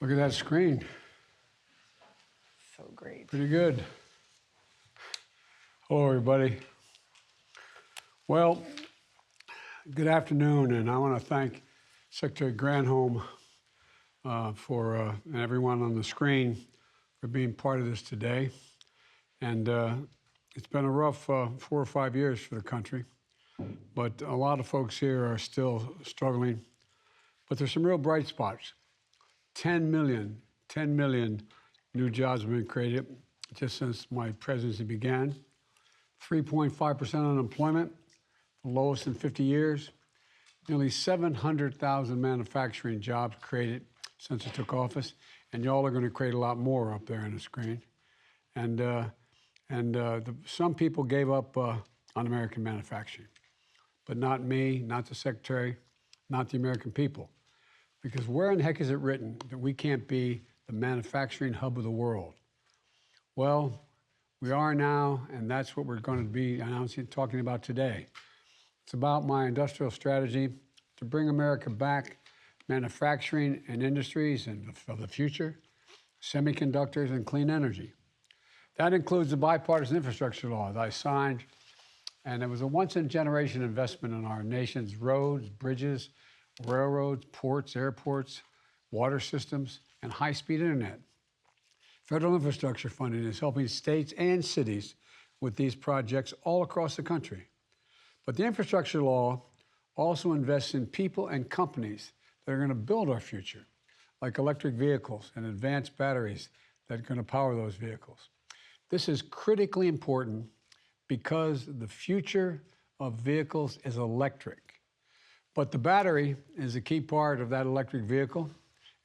Look at that screen. So great. Pretty good. Hello, everybody. Well, good afternoon, and I want to thank Secretary Granholm and everyone on the screen for being part of this today. And it's been a rough 4 or 5 years for the country, but a lot of folks here are still struggling. But there's some real bright spots. 10 million new jobs have been created just since my presidency began. 3.5% unemployment, the lowest in 50 years. Nearly 700,000 manufacturing jobs created since I took office, and y'all are going to create a lot more up there on the screen. And some people gave up on American manufacturing, but not me, not the Secretary, not the American people. Because where in the heck is it written that we can't be the manufacturing hub of the world? Well, we are now, and that's what we're going to be talking about today. It's about my industrial strategy to bring America back, manufacturing and industries of the future, semiconductors and clean energy. That includes the bipartisan infrastructure law that I signed, and it was a once-in-a-generation investment in our nation's roads, bridges, railroads, ports, airports, water systems, and high-speed internet. Federal infrastructure funding is helping states and cities with these projects all across the country. But the infrastructure law also invests in people and companies that are going to build our future, like electric vehicles and advanced batteries that are going to power those vehicles. This is critically important because the future of vehicles is electric. But the battery is a key part of that electric vehicle.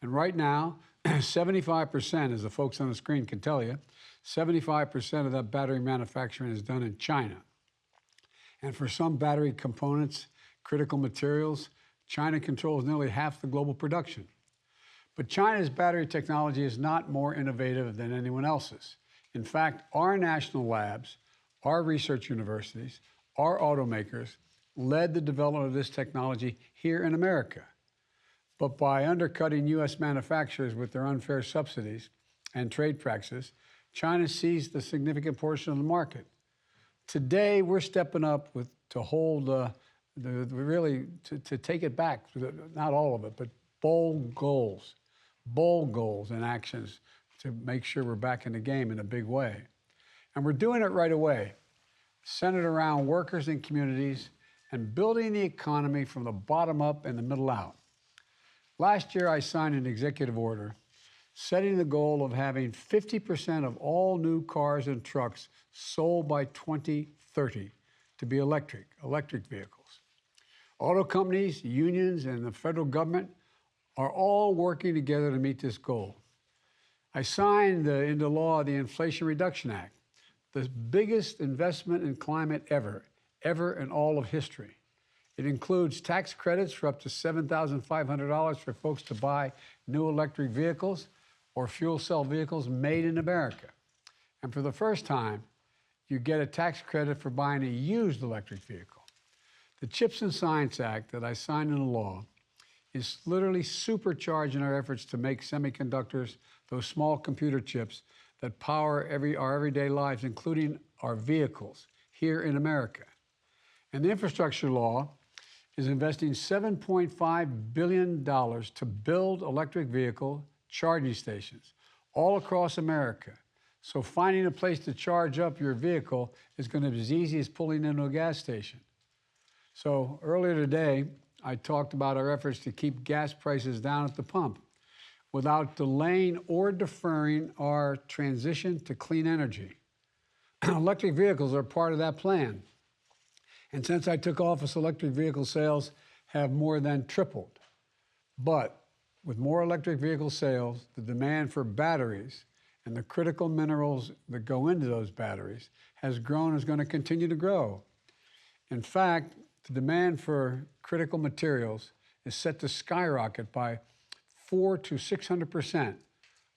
And right now, 75%, as the folks on the screen can tell you, 75% of that battery manufacturing is done in China. And for some battery components, critical materials, China controls nearly half the global production. But China's battery technology is not more innovative than anyone else's. In fact, our national labs, our research universities, our automakers led the development of this technology here in America. But by undercutting U.S. manufacturers with their unfair subsidies and trade practices, China seized a significant portion of the market. Today, we're stepping up to hold, to take it back, not all of it, but bold goals and actions to make sure we're back in the game in a big way. And we're doing it right away, centered around workers and communities and building the economy from the bottom up and the middle out. Last year, I signed an executive order setting the goal of having 50% of all new cars and trucks sold by 2030 to be electric vehicles. Auto companies, unions, and the federal government are all working together to meet this goal. I signed into law the Inflation Reduction Act, the biggest investment in climate ever in all of history. It includes tax credits for up to $7,500 for folks to buy new electric vehicles or fuel cell vehicles made in America. And for the first time, you get a tax credit for buying a used electric vehicle. The CHIPS and Science Act that I signed into law is literally supercharging our efforts to make semiconductors, those small computer chips that power our everyday lives, including our vehicles here in America. And the infrastructure law is investing $7.5 billion to build electric vehicle charging stations all across America. So finding a place to charge up your vehicle is going to be as easy as pulling into a gas station. So earlier today, I talked about our efforts to keep gas prices down at the pump without delaying or deferring our transition to clean energy. Electric vehicles are part of that plan. And since I took office, electric vehicle sales have more than tripled. But with more electric vehicle sales, the demand for batteries and the critical minerals that go into those batteries has grown and is going to continue to grow. In fact, the demand for critical materials is set to skyrocket by 400% to 600%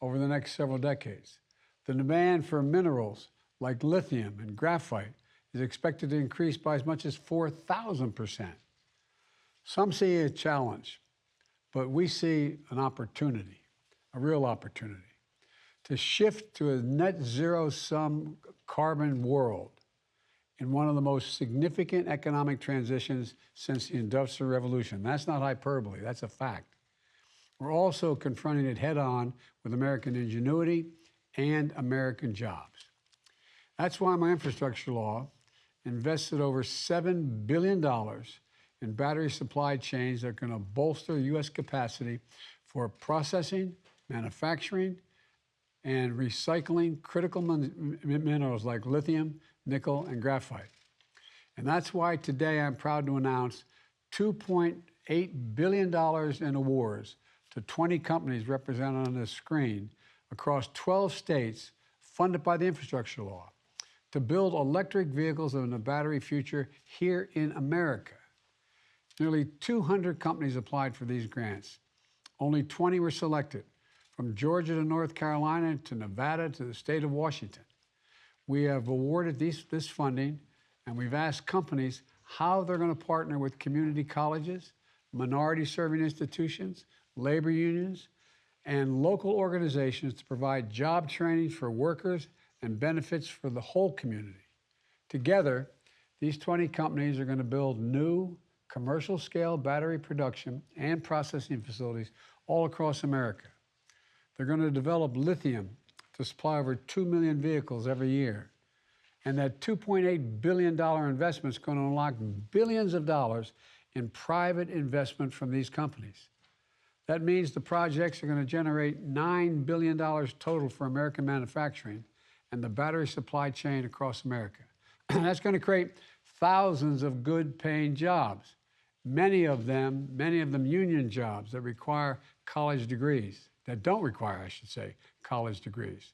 over the next several decades. The demand for minerals like lithium and graphite is expected to increase by as much as 4,000%. Some see a challenge, but we see an opportunity. a real opportunity, to shift to a net zero sum carbon world in one of the most significant economic transitions since the Industrial Revolution. That's not hyperbole, that's a fact. We're also confronting it head on with American ingenuity and American jobs. That's why my infrastructure law invested over $7 billion in battery supply chains that are going to bolster U.S. capacity for processing, manufacturing, and recycling critical minerals like lithium, nickel, and graphite. And that's why today I'm proud to announce $2.8 billion in awards to 20 companies represented on this screen across 12 states funded by the infrastructure law to build electric vehicles in a battery future here in America. Nearly 200 companies applied for these grants. Only 20 were selected, from Georgia to North Carolina to Nevada to the state of Washington. We have awarded this funding, and we've asked companies how they're going to partner with community colleges, minority-serving institutions, labor unions, and local organizations to provide job training for workers and benefits for the whole community. Together, these 20 companies are going to build new commercial-scale battery production and processing facilities all across America. They're going to develop lithium to supply over 2 million vehicles every year. And that $2.8 billion investment is going to unlock billions of dollars in private investment from these companies. That means the projects are going to generate $9 billion total for American manufacturing and the battery supply chain across America. That's going to create thousands of good-paying jobs, many of them union jobs that require college degrees, that don't require, I should say, college degrees.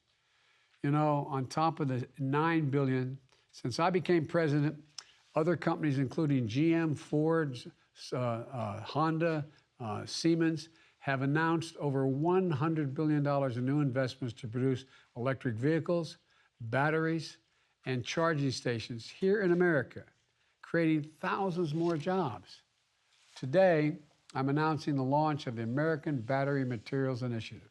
You know, on top of the $9 billion, since I became president, other companies, including GM, Ford, Honda, Siemens, have announced over $100 billion in new investments to produce electric vehicles, batteries, and charging stations here in America, creating thousands more jobs. Today, I'm announcing the launch of the American Battery Materials Initiative.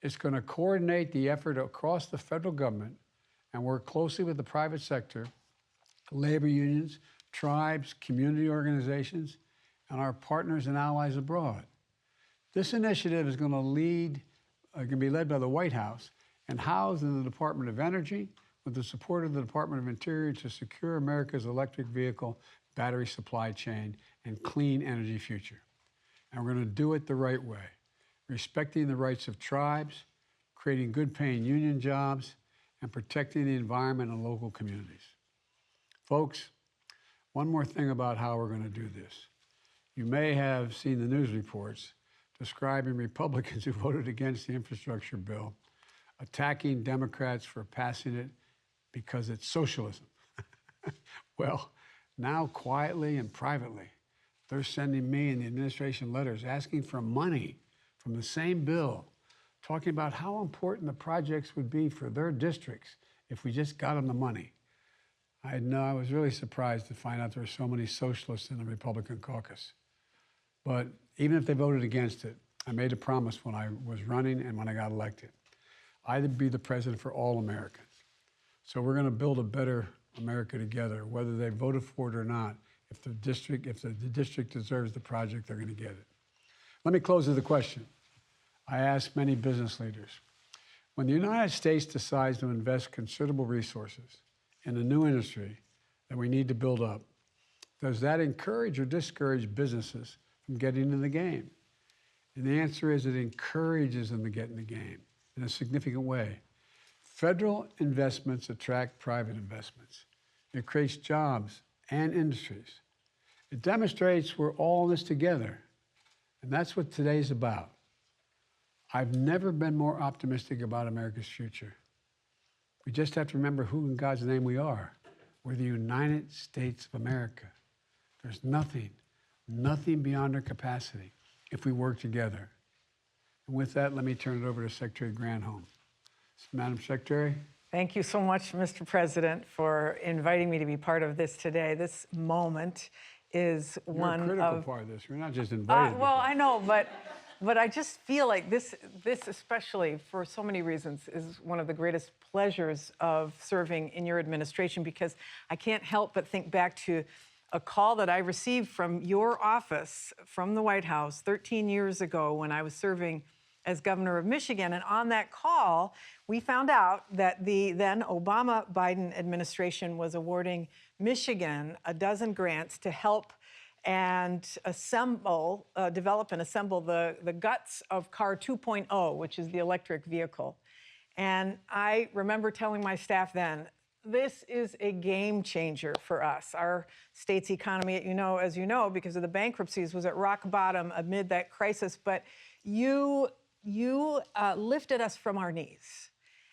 It's going to coordinate the effort across the federal government and work closely with the private sector, labor unions, tribes, community organizations, and our partners and allies abroad. This initiative is going to be led by the White House and housed in the Department of Energy with the support of the Department of Interior to secure America's electric vehicle battery supply chain and clean energy future. And we're going to do it the right way, respecting the rights of tribes, creating good-paying union jobs, and protecting the environment and local communities. Folks, one more thing about how we're going to do this. You may have seen the news reports describing Republicans who voted against the infrastructure bill, attacking Democrats for passing it because it's socialism. Well, now quietly and privately, they're sending me and the administration letters asking for money from the same bill, talking about how important the projects would be for their districts if we just got them the money. I was really surprised to find out there were so many socialists in the Republican caucus. But even if they voted against it, I made a promise when I was running and when I got elected. I'd be the president for all Americans. So we're going to build a better America together, whether they voted for it or not. If the district deserves the project, they're going to get it. Let me close with a question. I asked many business leaders, when the United States decides to invest considerable resources in a new industry that we need to build up, does that encourage or discourage businesses from getting in the game? And the answer is it encourages them to get in the game in a significant way. Federal investments attract private investments. It creates jobs and industries. It demonstrates we're all in this together. And that's what today's about. I've never been more optimistic about America's future. We just have to remember who in God's name we are. We're the United States of America. There's nothing beyond our capacity if we work together. And with that, let me turn it over to Secretary Granholm. Madam Secretary. Thank you so much, Mr. President, for inviting me to be part of this today. This moment is You're one a critical of... part of this. We're not just invited. well, I know, but But I just feel like this especially for so many reasons is one of the greatest pleasures of serving in your administration, because I can't help but think back to a call that I received from your office from the White House 13 years ago when I was serving as governor of Michigan. And on that call, we found out that the then Obama-Biden administration was awarding Michigan a dozen grants to help and develop and assemble the guts of Car 2.0, which is the electric vehicle. And I remember telling my staff then, this is a game changer for us. Our state's economy, as you know, because of the bankruptcies, was at rock bottom amid that crisis. But you lifted us from our knees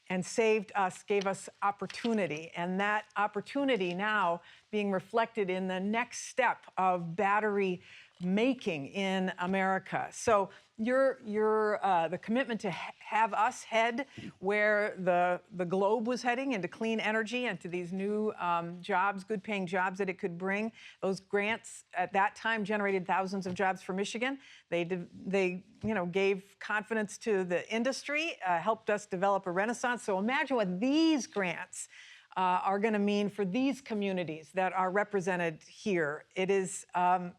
and saved us, gave us opportunity. And that opportunity now being reflected in the next step of battery making in America. So the commitment to have us head where the globe was heading, into clean energy and to these new jobs, good paying jobs that it could bring. Those grants at that time generated thousands of jobs for Michigan. They gave confidence to the industry, helped us develop a renaissance. So imagine what these grants are going to mean for these communities that are represented here. I'm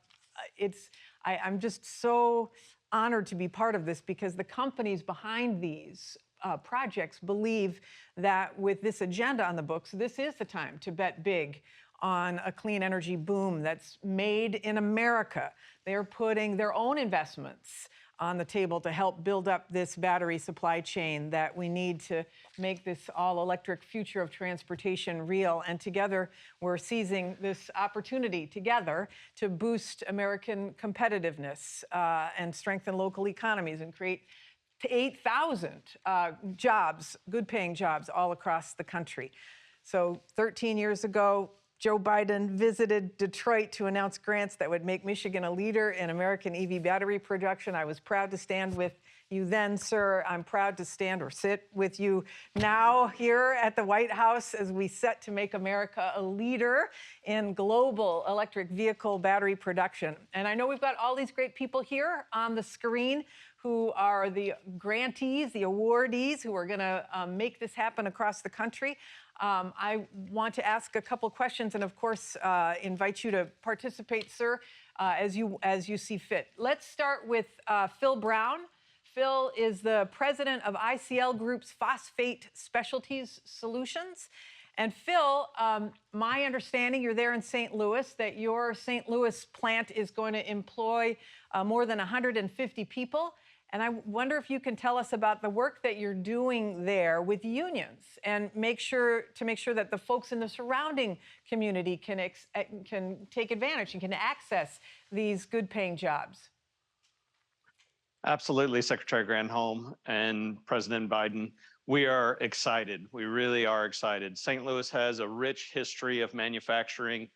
just so honored to be part of this, because the companies behind these projects believe that with this agenda on the books, this is the time to bet big on a clean energy boom that's made in America. They're putting their own investments on the table to help build up this battery supply chain that we need to make this all-electric future of transportation real. And together, we're seizing this opportunity together to boost American competitiveness and strengthen local economies and create 8,000 jobs, good-paying jobs all across the country. So 13 years ago, Joe Biden visited Detroit to announce grants that would make Michigan a leader in American EV battery production. I was proud to stand with you then, sir. I'm proud to stand or sit with you now here at the White House as we set to make America a leader in global electric vehicle battery production. And I know we've got all these great people here on the screen who are the grantees, the awardees, who are going to make this happen across the country. I want to ask a couple questions and, of course, invite you to participate, sir, as you see fit. Let's start with Phil Brown. Phil is the president of ICL Group's Phosphate Specialties Solutions. And Phil, my understanding, you're there in St. Louis, that your St. Louis plant is going to employ more than 150 people. And I wonder if you can tell us about the work that you're doing there with unions and make sure that the folks in the surrounding community can take advantage and can access these good-paying jobs. Absolutely, Secretary Granholm and President Biden. We are excited. We really are excited. St. Louis has a rich history of manufacturing,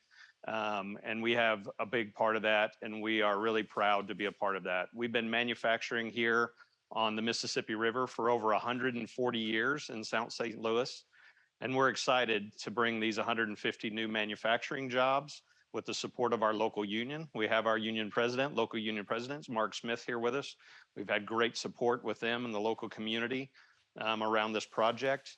and we have a big part of that, and we are really proud to be a part of that. We've been manufacturing here on the Mississippi River for over 140 years in South St. Louis, and we're excited to bring these 150 new manufacturing jobs with the support of our local union. We have our local union presidents, Mark Smith, here with us. We've had great support with them and the local community around this project.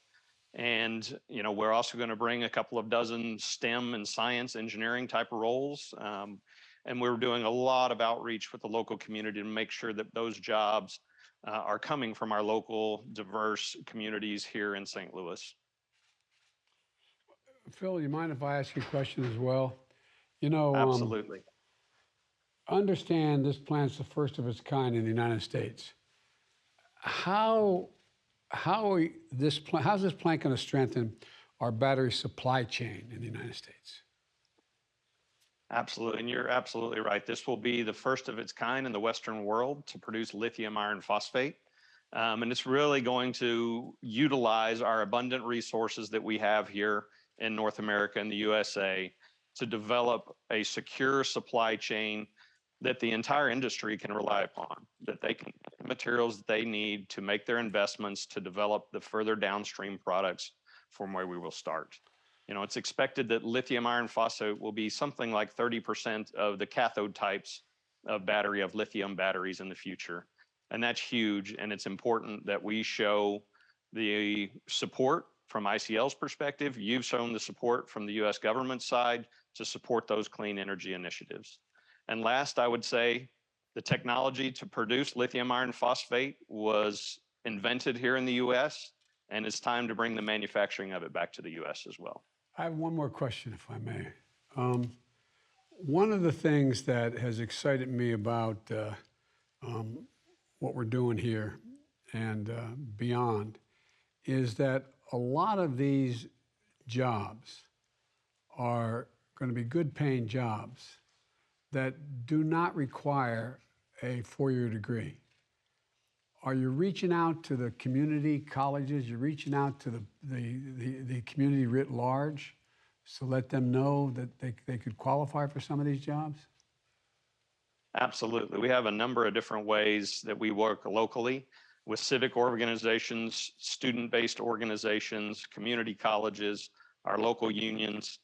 And, we're also going to bring a couple of dozen STEM and science engineering type of roles. And we're doing a lot of outreach with the local community to make sure that those jobs are coming from our local diverse communities here in St. Louis. Phil, you mind if I ask you a question as well? Absolutely. Understand this plant's the first of its kind in the United States. How's this plant going to strengthen our battery supply chain in the United States? Absolutely, and you're absolutely right. This will be the first of its kind in the Western world to produce lithium iron phosphate. And it's really going to utilize our abundant resources that we have here in North America and the USA to develop a secure supply chain that the entire industry can rely upon, that they can get the materials that they need to make their investments to develop the further downstream products from where we will start. It's expected that lithium iron phosphate will be something like 30% of the cathode types of lithium batteries in the future. And that's huge. And it's important that we show the support from ICL's perspective. You've shown the support from the US government side to support those clean energy initiatives. And last, I would say the technology to produce lithium iron phosphate was invented here in the US, and it's time to bring the manufacturing of it back to the US as well. I have one more question, if I may. One of the things that has excited me about what we're doing here and beyond is that a lot of these jobs are going to be good paying jobs that do not require a four-year degree. Are you reaching out to the community colleges? You're reaching out to the community writ large to let them know that they could qualify for some of these jobs? Absolutely. We have a number of different ways that we work locally with civic organizations, student-based organizations, community colleges, our local unions,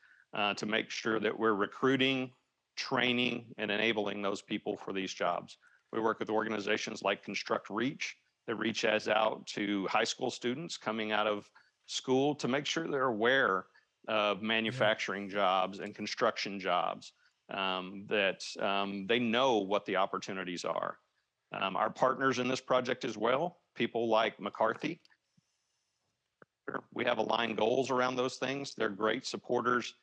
to make sure that we're recruiting, training, and enabling those people for these jobs. We work with organizations like Construct Reach that reaches out to high school students coming out of school to make sure they're aware of manufacturing jobs and construction jobs, that they know what the opportunities are. Our partners in this project as well, people like McCarthy, we have aligned goals around those things. They're great supporters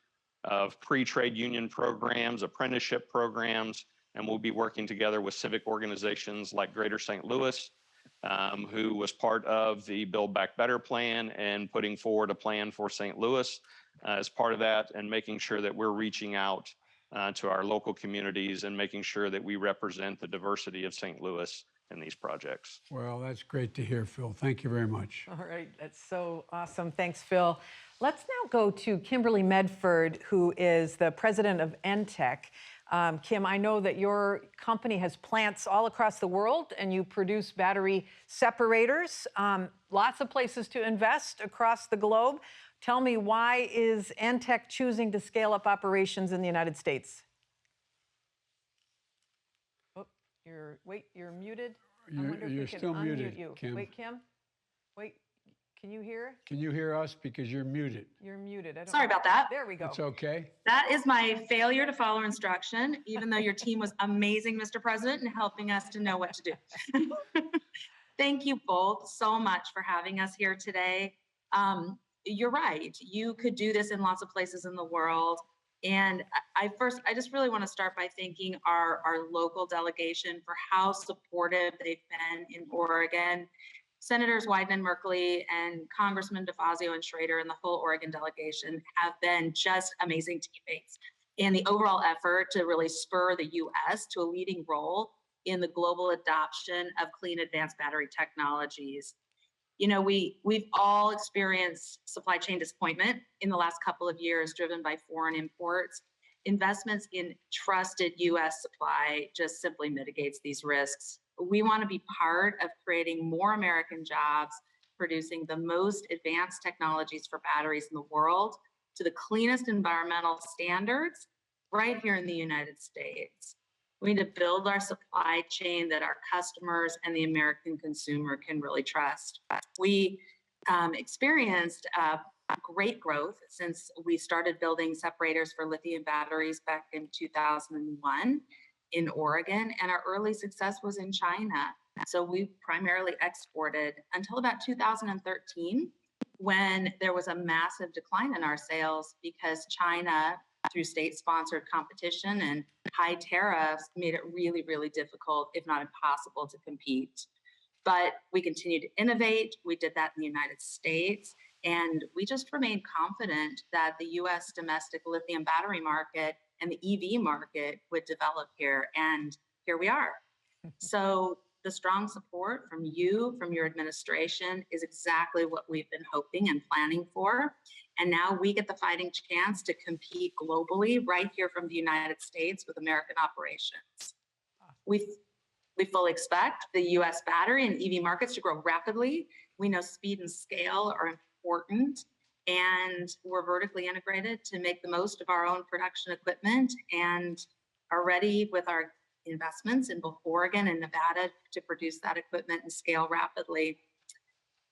of pre-trade union programs, apprenticeship programs, and we'll be working together with civic organizations like Greater St. Louis, who was part of the Build Back Better plan and putting forward a plan for St. Louis as part of that, and making sure that we're reaching out to our local communities and making sure that we represent the diversity of St. Louis in these projects. Well, that's great to hear, Phil. Thank you very much. All right, that's so awesome. Thanks, Phil. Let's now go to Kimberly Medford, who is the president of NTEC. Kim, I know that your company has plants all across the world and you produce battery separators. Lots of places to invest across the globe. Tell me, why is NTEC choosing to scale up operations in the United States? Oh, you're muted. I wonder if we You're can still unmute muted, you. Kim. Wait, Kim. Wait, can you hear? Can you hear us? Because you're muted. You're muted. Sorry about that. There we go. It's okay. That is my failure to follow instruction, even though your team was amazing, Mr. President, in helping us to know what to do. Thank you both so much for having us here today. You're right. You could do this in lots of places in the world. And I just really want to start by thanking our local delegation for how supportive they've been in Oregon. Senators Wyden and Merkley and Congressman DeFazio and Schrader and the whole Oregon delegation have been just amazing teammates in the overall effort to really spur the U.S. to a leading role in the global adoption of clean advanced battery technologies. You know, we've all experienced supply chain disappointment in the last couple of years, driven by foreign imports. Investments in trusted U.S. supply just simply mitigates these risks. We want to be part of creating more American jobs, producing the most advanced technologies for batteries in the world to the cleanest environmental standards right here in the United States. We need to build our supply chain that our customers and the American consumer can really trust. We experienced great growth since we started building separators for lithium batteries back in 2001 in Oregon, and our early success was in China. So we primarily exported until about 2013, when there was a massive decline in our sales because China, through state-sponsored competition and high tariffs, made it really, really difficult, if not impossible, to compete. But we continued to innovate. We did that in the United States. And we just remained confident that the US domestic lithium battery market and the EV market would develop here. And here we are. So the strong support from you, from your administration, is exactly what we've been hoping and planning for. And now we get the fighting chance to compete globally right here from the United States with American operations. We fully expect the US battery and EV markets to grow rapidly. We know speed and scale are important, and we're vertically integrated to make the most of our own production equipment and are ready with our investments in both Oregon and Nevada to produce that equipment and scale rapidly.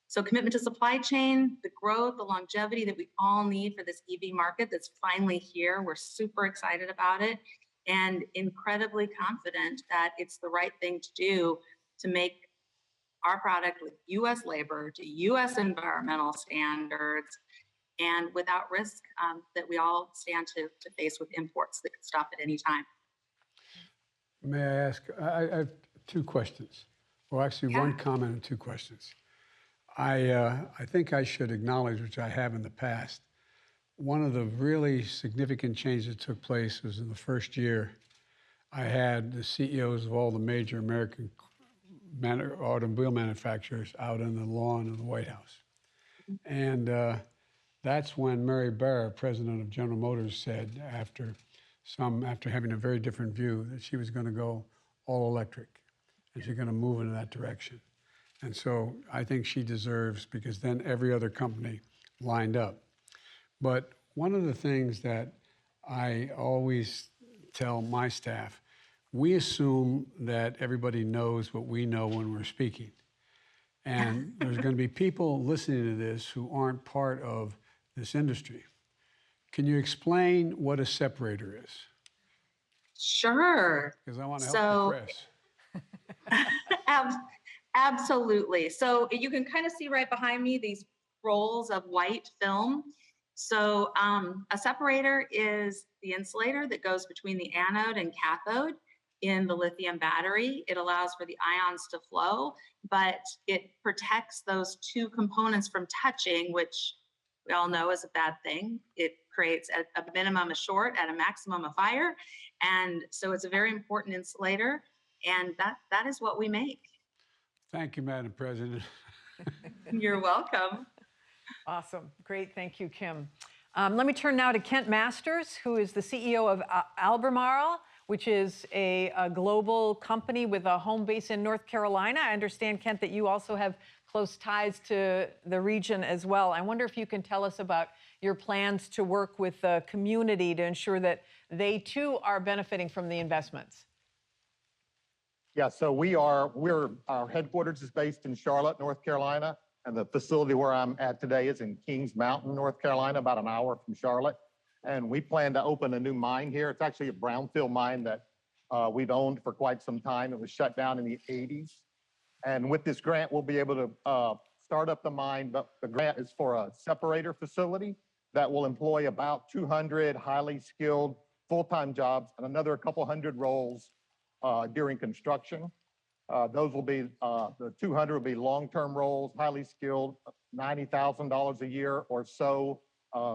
So commitment to supply chain, the growth, the longevity that we all need for this EV market that's finally here. We're super excited about it and incredibly confident that it's the right thing to do to make our product with US labor to US environmental standards and without risk that we all stand to face with imports that could stop at any time. May I ask, I have two questions, or actually Yeah. one comment and two questions. I think I should acknowledge, which I have in the past, one of the really significant changes that took place was in the first year. I had the CEOs of all the major American automobile manufacturers out on the lawn of the White House. And that's when Mary Barra, president of General Motors, said after having a very different view that she was going to go all electric and she's going to move in that direction. And so I think she deserves, because then every other company lined up. But one of the things that I always tell my staff, we assume that everybody knows what we know when we're speaking. And there's going to be people listening to this who aren't part of this industry. Can you explain what a separator is? Sure. Because I want to help the press. Absolutely. So you can kind of see right behind me these rolls of white film. So a separator is the insulator that goes between the anode and cathode in the lithium battery. It allows for the ions to flow, but it protects those two components from touching, which we all know is a bad thing. It creates a minimum a short and a maximum a fire. And so it's a very important insulator. And that is what we make. Thank you, Madam President. You're welcome. Awesome. Great. Thank you, Kim. Let me turn now to Kent Masters, who is the CEO of Albemarle, which is a global company with a home base in North Carolina. I understand, Kent, that you also have close ties to the region as well. I wonder if you can tell us about your plans to work with the community to ensure that they too are benefiting from the investments. Yeah, so our headquarters is based in Charlotte, North Carolina, and the facility where I'm at today is in Kings Mountain, North Carolina, about an hour from Charlotte. And we plan to open a new mine here. It's actually a brownfield mine that we've owned for quite some time. It was shut down in the 80s. And with this grant, we'll be able to start up the mine, but the grant is for a separator facility that will employ about 200 highly skilled full-time jobs and another couple hundred roles during construction. Those will be, the 200 will be long-term roles, highly skilled, $90,000 a year or so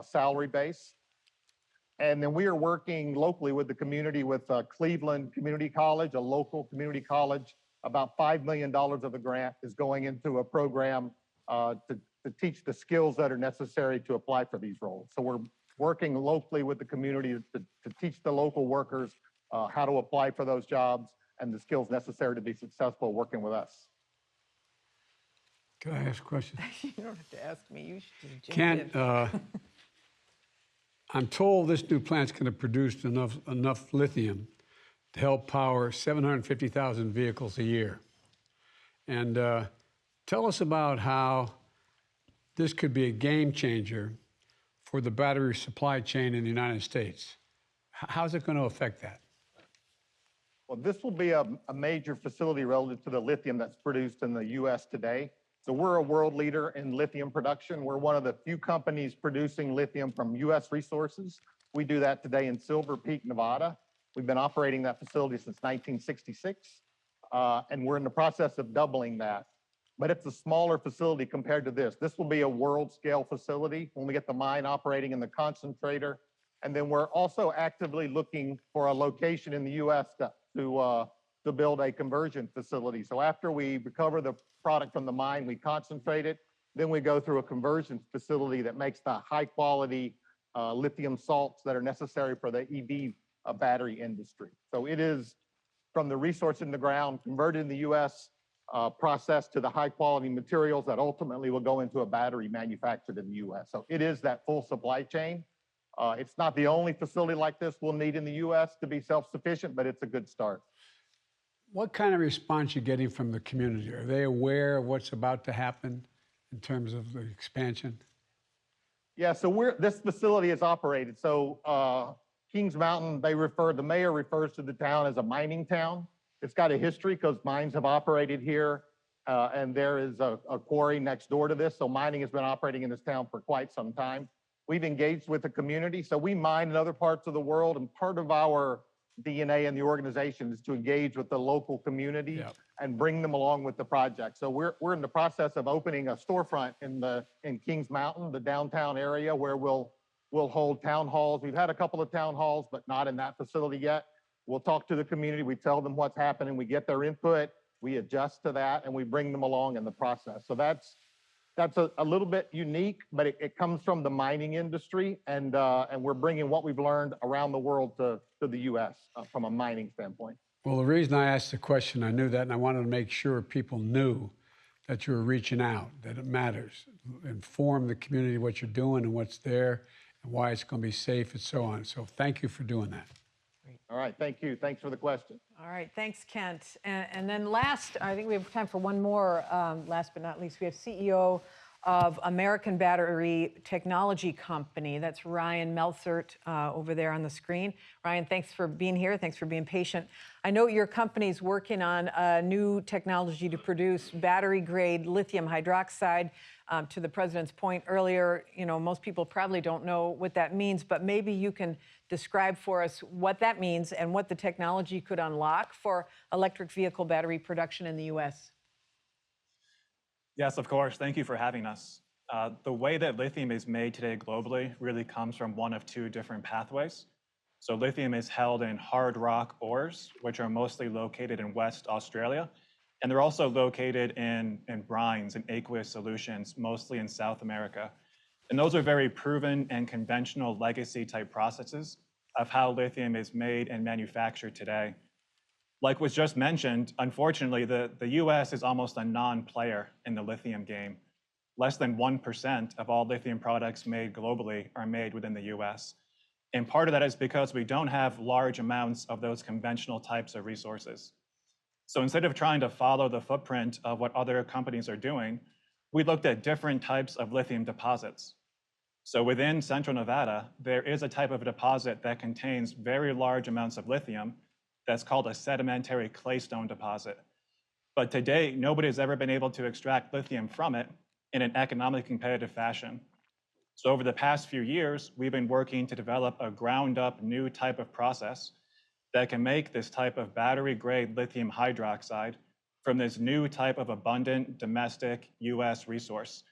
salary base. And then we are working locally with the community with Cleveland Community College, a local community college. About $5 million of the grant is going into a program to teach the skills that are necessary to apply for these roles. So we're working locally with the community to teach the local workers how to apply for those jobs and the skills necessary to be successful working with us. Can I ask a question? You don't have to ask me. You should just Kent, I'm told this new plant's going to produce enough lithium to help power 750,000 vehicles a year. And tell us about how this could be a game changer for the battery supply chain in the United States. How's it going to affect that? Well, this will be a major facility relative to the lithium that's produced in the U.S. today. So we're a world leader in lithium production. We're one of the few companies producing lithium from U.S. resources. We do that today in Silver Peak, Nevada. We've been operating that facility since 1966, and we're in the process of doubling that. But it's a smaller facility compared to this. This will be a world-scale facility when we get the mine operating in the concentrator. And then we're also actively looking for a location in the U.S. to build a conversion facility. So after we recover the product from the mine, we concentrate it, then we go through a conversion facility that makes the high-quality lithium salts that are necessary for the EV battery industry. So it is from the resource in the ground, converted in the U.S., processed to the high-quality materials that ultimately will go into a battery manufactured in the U.S. So it is that full supply chain. It's not the only facility like this we'll need in the U.S. to be self-sufficient, but it's a good start. What kind of response you getting from the community? Are they aware of what's about to happen in terms of the expansion? Yeah, so this facility is operated. So Kings Mountain, the mayor refers to the town as a mining town. It's got a history because mines have operated here, and there is a quarry next door to this. So mining has been operating in this town for quite some time. We've engaged with the community. So we mine in other parts of the world, and part of our DNA in the organization is to engage with the local community. Yep. And bring them along with the project. So we're in the process of opening a storefront in Kings Mountain, the downtown area, where we'll hold town halls. We've had a couple of town halls, but not in that facility yet. We'll talk to the community. We tell them what's happening. We get their input. We adjust to that, and we bring them along in the process. So that's a little bit unique, but it comes from the mining industry, and we're bringing what we've learned around the world to the U.S. From a mining standpoint. Well, the reason I asked the question, I knew that, and I wanted to make sure people knew that you were reaching out, that it matters. Inform the community what you're doing and what's there and why it's going to be safe and so on. So thank you for doing that. All right, thank you. Thanks for the question. All right, thanks, Kent. And then last, I think we have time for one more, last but not least, we have CEO of American Battery Technology Company. That's Ryan Meltzert over there on the screen. Ryan, thanks for being here. Thanks for being patient. I know your company's working on a new technology to produce battery-grade lithium hydroxide. To the president's point earlier, most people probably don't know what that means, but maybe you can describe for us what that means and what the technology could unlock for electric vehicle battery production in the U.S. Yes, of course. Thank you for having us. The way that lithium is made today globally really comes from one of two different pathways. So lithium is held in hard rock ores, which are mostly located in West Australia. And they're also located in brines and aqueous solutions, mostly in South America. And those are very proven and conventional legacy type processes of how lithium is made and manufactured today. Like was just mentioned, unfortunately, the US is almost a non-player in the lithium game. Less than 1% of all lithium products made globally are made within the US. And part of that is because we don't have large amounts of those conventional types of resources. So instead of trying to follow the footprint of what other companies are doing, we looked at different types of lithium deposits. So within Central Nevada, there is a type of deposit that contains very large amounts of lithium that's called a sedimentary claystone deposit. But to date, nobody has ever been able to extract lithium from it in an economically competitive fashion. So over the past few years, we've been working to develop a ground up new type of process that can make this type of battery grade lithium hydroxide from this new type of abundant domestic US resource.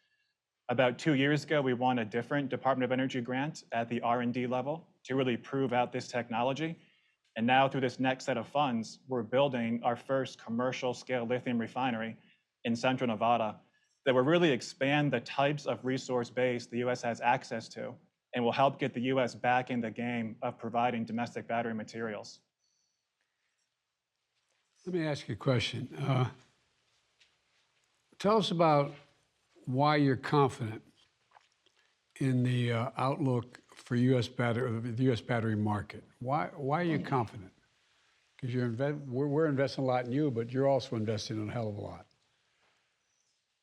About 2 years ago, we won a different Department of Energy grant at the R&D level to really prove out this technology. And now through this next set of funds, we're building our first commercial scale lithium refinery in Central Nevada that will really expand the types of resource base the US has access to and will help get the US back in the game of providing domestic battery materials. Let me ask you a question. Tell us about why you're confident in the outlook for the U.S. battery market. Why are you confident? Because we're investing a lot in you, but you're also investing in a hell of a lot.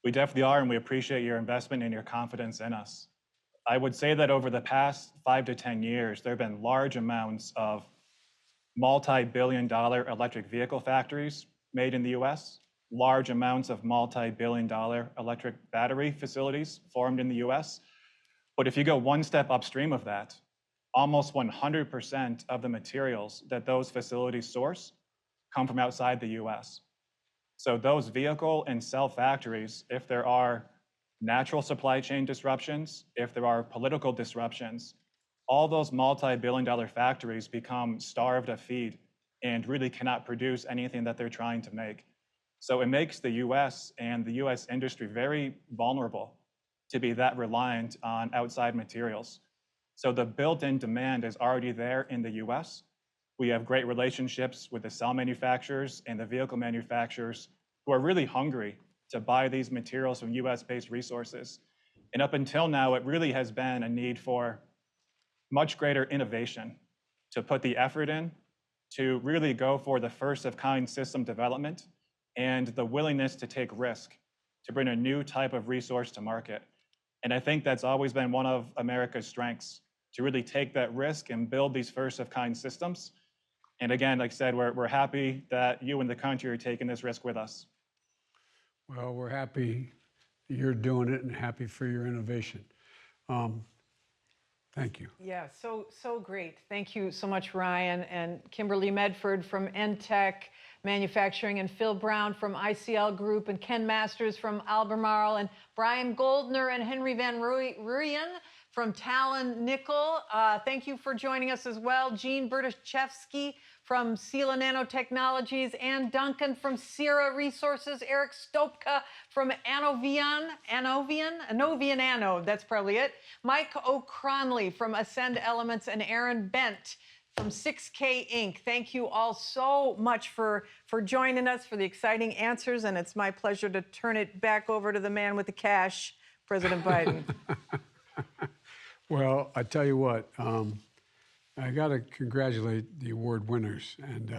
We definitely are, and we appreciate your investment and your confidence in us. I would say that over the past 5 to 10 years, there have been large amounts of multi-billion-dollar electric vehicle factories made in the US, large amounts of multi-billion-dollar electric battery facilities formed in the US. But if you go one step upstream of that, almost 100% of the materials that those facilities source come from outside the US. So those vehicle and cell factories, if there are natural supply chain disruptions, if there are political disruptions, all those multi-billion-dollar factories become starved of feed and really cannot produce anything that they're trying to make. So it makes the US and the US industry very vulnerable to be that reliant on outside materials. So the built-in demand is already there in the US. We have great relationships with the cell manufacturers and the vehicle manufacturers who are really hungry to buy these materials from US-based resources. And up until now, it really has been a need for much greater innovation to put the effort in to really go for the first of kind system development and the willingness to take risk to bring a new type of resource to market. And I think that's always been one of America's strengths, to really take that risk and build these first of kind systems. And again, like I said, we're happy that you and the country are taking this risk with us. Well, we're happy you're doing it and happy for your innovation. Thank you. Yeah, so great. Thank you so much, Ryan, and Kimberly Medford from NTech Manufacturing, and Phil Brown from ICL Group, and Ken Masters from Albemarle, and Brian Goldner and Henry Van Ruyen from Talon Nickel. Thank you for joining us as well. Gene Bertachevsky from Sila Nanotechnologies, Ann Duncan from Sierra Resources, Eric Stopka from Anovian Anode, that's probably it. Mike O'Cronley from Ascend Elements, and Aaron Bent from 6K Inc. Thank you all so much for joining us, for the exciting answers, and it's my pleasure to turn it back over to the man with the cash, President Biden. Well, I tell you what, I got to congratulate the award winners, and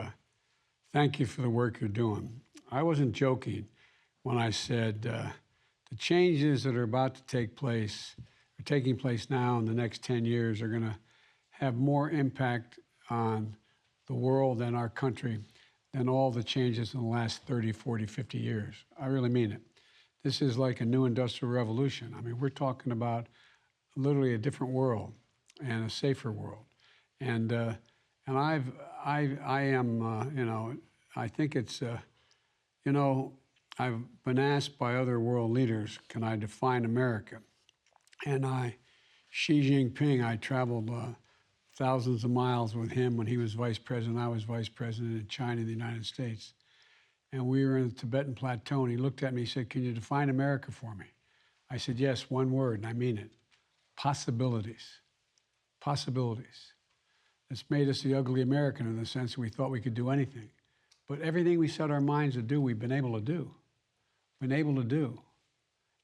thank you for the work you're doing. I wasn't joking when I said the changes that are about to take place, are taking place now in the next 10 years, are going to have more impact on the world and our country than all the changes in the last 30, 40, 50 years. I really mean it. This is like a new industrial revolution. I mean, we're talking about literally a different world and a safer world. And I am, you know, I think it's, you know, I've been asked by other world leaders, can I define America? And Xi Jinping, I traveled thousands of miles with him when he was vice president. I was vice president in China and the United States. And we were in the Tibetan Plateau, and he looked at me and said, can you define America for me? I said, yes, one word, and I mean it. Possibilities. Possibilities. It's made us the ugly American in the sense that we thought we could do anything. But everything we set our minds to do, we've been able to do. Been able to do.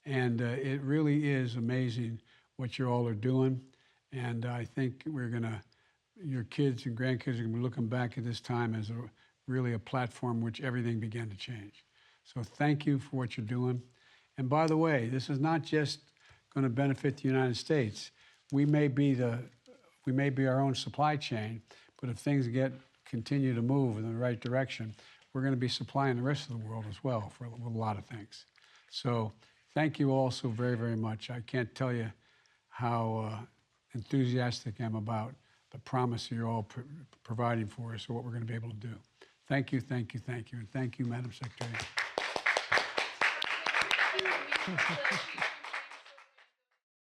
And it really is amazing what you all are doing. And I think we're going to, your kids and grandkids are going to be looking back at this time as really a platform which everything began to change. So thank you for what you're doing. And by the way, this is not just going to benefit the United States. We may be our own supply chain, but if things continue to move in the right direction, we're going to be supplying the rest of the world as well for a lot of things. So thank you all so very, very much. I can't tell you how enthusiastic I am about the promise you're all providing for us, or what we're going to be able to do. Thank you, thank you, thank you, and thank you, Madam Secretary.